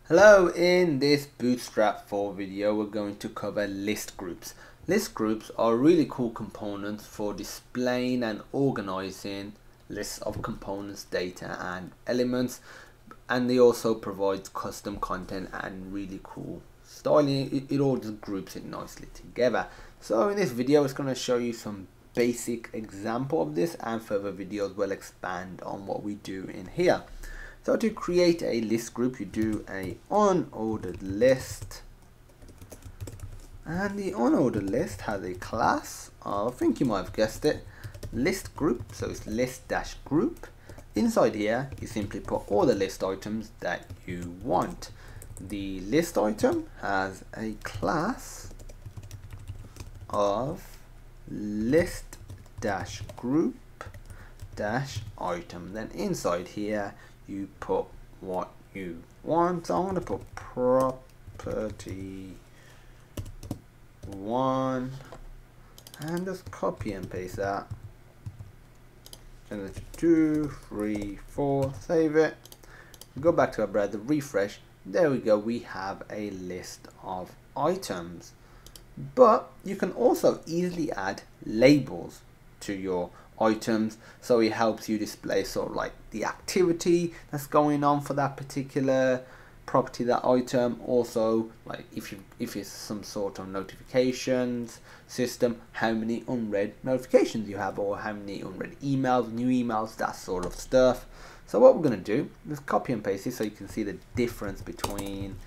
Hello, in this Bootstrap 4 video we're going to cover list groups. List groups are really cool components for displaying and organizing lists of components, data and elements, and they also provide custom content and really cool styling. It all just groups it nicely together. So in this video it's going to show you some basic example of this, and further videos will expand on what we do in here. So to create a list group, you do a unordered list, and the unordered list has a class of, I think you might have guessed it, list group. So it's list-group. Inside here you simply put all the list items that you want. The list item has a class of list-group-item. Then inside here you put what you want. So I'm going to put property 1 and just copy and paste that. And 2, 3, 4, save it. Go back to our browser, refresh. There we go, we have a list of items. But you can also easily add labels to your items, so it helps you display sort of like the activity that's going on for that particular property, that item. Also, like if it's some sort of notifications system, how many unread notifications you have, or how many unread emails, new emails, that sort of stuff. So what we're going to do is copy and paste it so you can see the difference between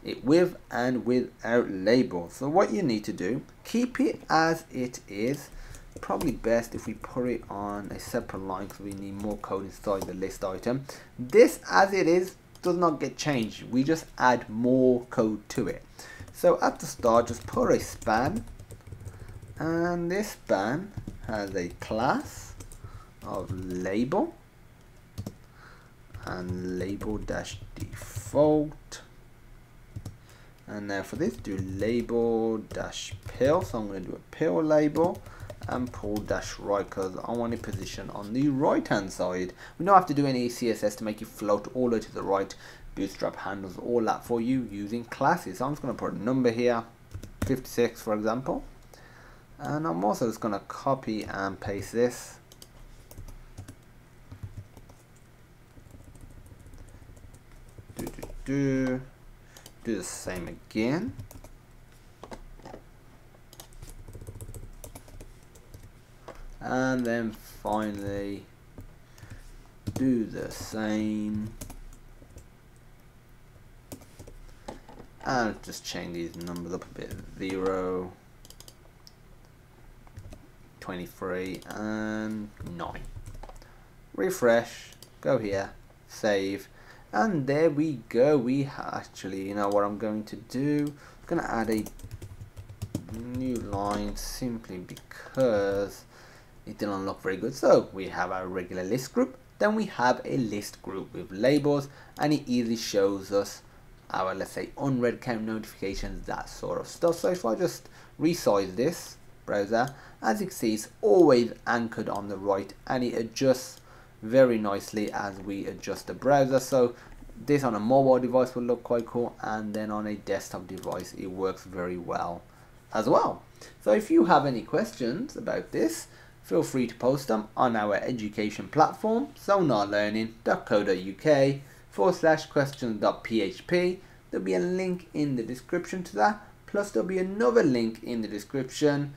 it with and without labels. So what you need to do, keep it as it is. Probably best if we put it on a separate line because we need more code inside the list item. This as it is does not get changed, we just add more code to it. So at the start just put a span, and this span has a class of label and label-default. And now for this, do label-pill. So I'm going to do a pill label and pull-right because I want it positioned on the right hand side. We don't have to do any CSS to make it float all the way to the right. Bootstrap handles all that for you using classes. So I'm just going to put a number here, 56 for example. And I'm also just going to copy and paste this. Do the same again. And then finally do the same, and just change these numbers up a bit. 0, 23 and 9. Refresh, go here, save, and there we go. We actually, you know what I'm going to do, I'm going to add a new line simply because it didn't look very good. So we have our regular list group, then we have a list group with labels, and it easily shows us our, let's say, unread count notifications, that sort of stuff. So if I just resize this browser, as you can see, it's always anchored on the right, and it adjusts very nicely as we adjust the browser. So this on a mobile device will look quite cool, and then on a desktop device it works very well as well. So if you have any questions about this, feel free to post them on our education platform, sonarlearning.co.uk/questions.php. There'll be a link in the description to that, plus there'll be another link in the description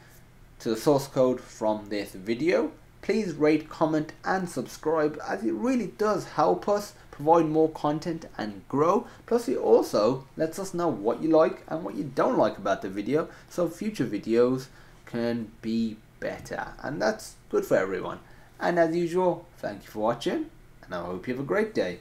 to the source code from this video. Please rate, comment and subscribe, as it really does help us provide more content and grow. Plus it also lets us know what you like and what you don't like about the video, so future videos can be better, and that's good for everyone. And as usual, thank you for watching, and I hope you have a great day.